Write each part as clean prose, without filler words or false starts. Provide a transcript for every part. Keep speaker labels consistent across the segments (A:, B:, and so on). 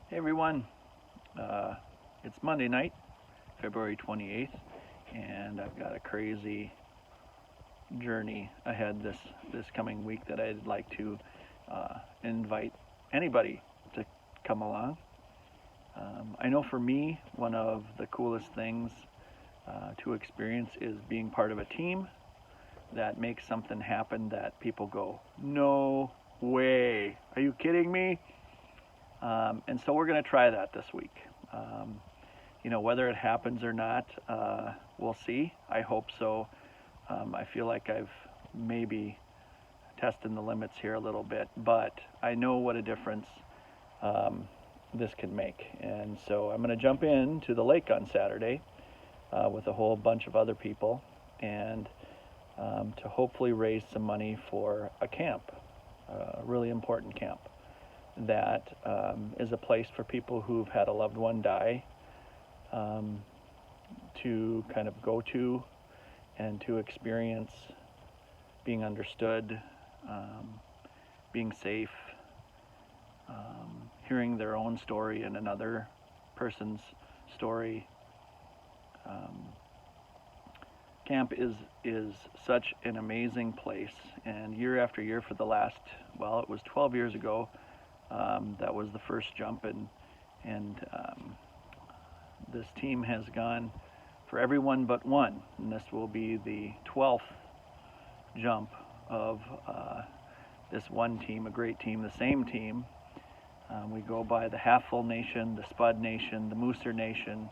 A: Hey everyone, uh, it's Monday night, February 28th, and I've got a crazy journey ahead this coming week that I'd like to invite anybody to come along. I know for me, one of the coolest things to experience is being part of a team that makes something happen that people go, no way, are you kidding me? And so we're going to try that this week. Um, whether it happens or not, we'll see. I hope so. I feel like I've maybe testing the limits here a little bit, but I know what a difference um, this can make. And so I'm going to jump into the lake on Saturday with a whole bunch of other people and to hopefully raise some money for a camp, a really important camp that is a place for people who've had a loved one die um, to kind of go to and to experience being understood, um, being safe, hearing their own story and another person's story. Um, Camp is such an amazing place, and year after year for the last, well, it was 12 years ago. That was the first jump, and this team has gone for everyone but one, and this will be the 12th jump of this one team, a great team, the same team. We go by the Half Full Nation, the Spud Nation, the Mooser Nation,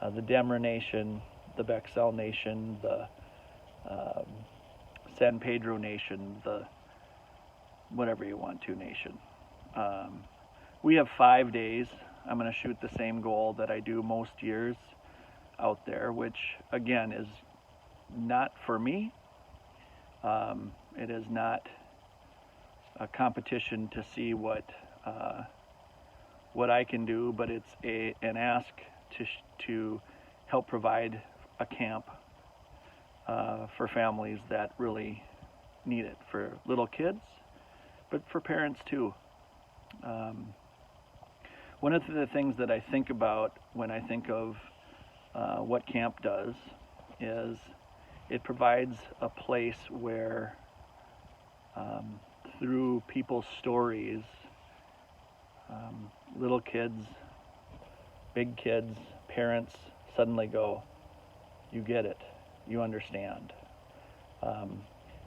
A: the Demra Nation, the Bexel Nation, the um, San Pedro Nation, the whatever you want to nation. Um, we have 5 days. I'm going to shoot the same goal that I do most years out there, which again is not for me. It is not a competition to see what I can do, but it's an ask to help provide a camp for families that really need it, for little kids, but for parents too. Um, One of the things that I think about when I think of what camp does is it provides a place where, through people's stories, little kids, big kids, parents suddenly go, you get it, you understand. Um,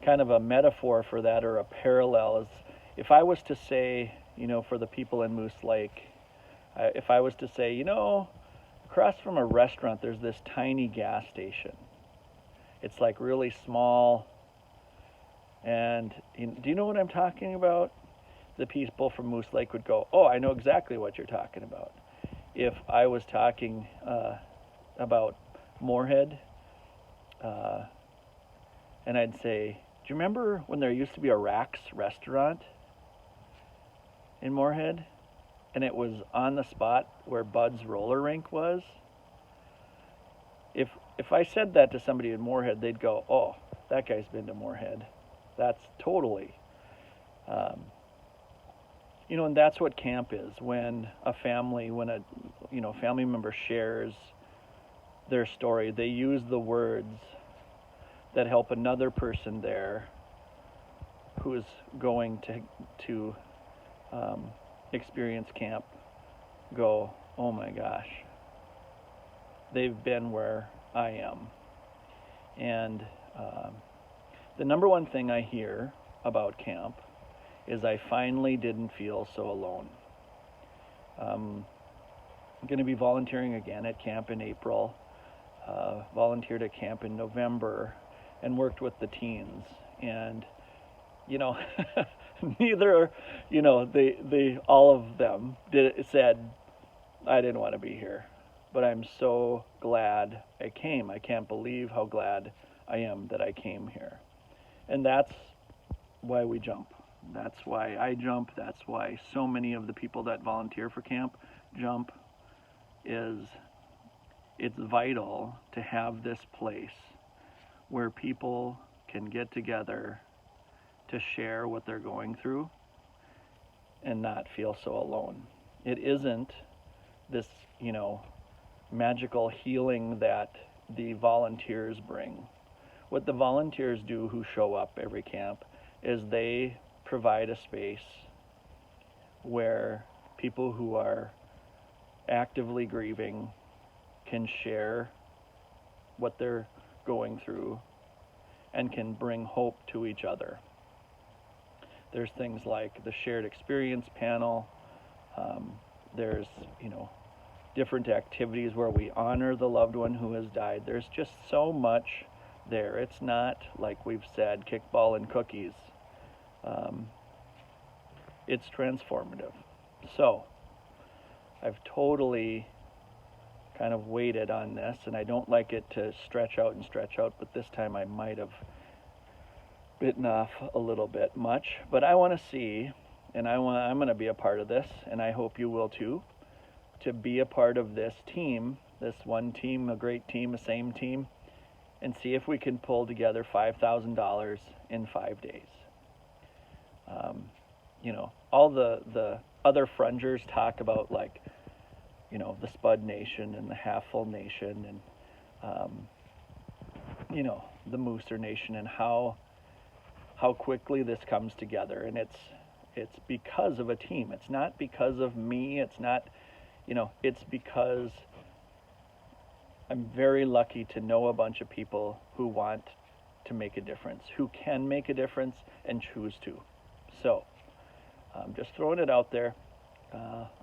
A: Kind of a metaphor for that, or a parallel, is if I was to say, for the people in Moose Lake, if I was to say, across from a restaurant, there's this tiny gas station. It's like really small. And do you know what I'm talking about? The people from Moose Lake would go, oh, I know exactly what you're talking about. If I was talking about Moorhead, uh, and I'd say, do you remember when there used to be a Rax restaurant in Moorhead? And it was on the spot where Bud's roller rink was. If I said that to somebody in Moorhead, they'd go, "Oh, that guy's been to Moorhead." That's totally, um, and that's what camp is. When a family member shares their story, they use the words that help another person there who is going to experience camp go, oh my gosh, they've been where I am. And the number one thing I hear about camp is I finally didn't feel so alone. I'm going to be volunteering again at camp in April, volunteered at camp in November, and worked with the teens. And neither, they all of them said I didn't want to be here, but I'm so glad I came. I can't believe how glad I am that I came here, and that's why we jump. That's why I jump. That's why so many of the people that volunteer for camp jump. It's vital to have this place where people can get together to share what they're going through and not feel so alone. it isn't this, magical healing that the volunteers bring. What the volunteers do who show up every camp is they provide a space where people who are actively grieving can share what they're going through and can bring hope to each other. There's things like the shared experience panel. There's, different activities where we honor the loved one who has died. There's just so much there. It's not, like we've said, kickball and cookies. It's transformative. So I've totally kind of waited on this, and I don't like it to stretch out, but this time I might have bitten off a little bit much. But I want to see, and I'm going to be a part of this, and I hope you will too, to be a part of this team, this one team, a great team, a same team, and see if we can pull together $5,000 in 5 days. All the other Frungers talk about, like, the Spud Nation and the Half Full Nation and, the Mooser Nation, and how quickly this comes together. And it's because of a team. It's not because of me. It's not, it's because I'm very lucky to know a bunch of people who want to make a difference, who can make a difference and choose to. So I'm just throwing it out there.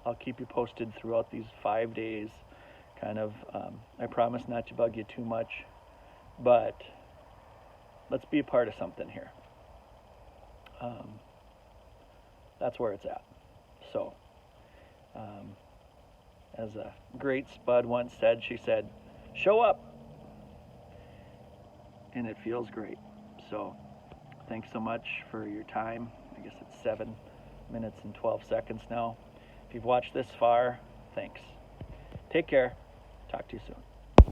A: I'll keep you posted throughout these 5 days. I promise not to bug you too much, but let's be a part of something here. That's where it's at. So, as a great Spud once said, she said, "Show up," and it feels great. So, thanks so much for your time. I guess it's 7 minutes and 12 seconds now. If you've watched this far, thanks. Take care. Talk to you soon.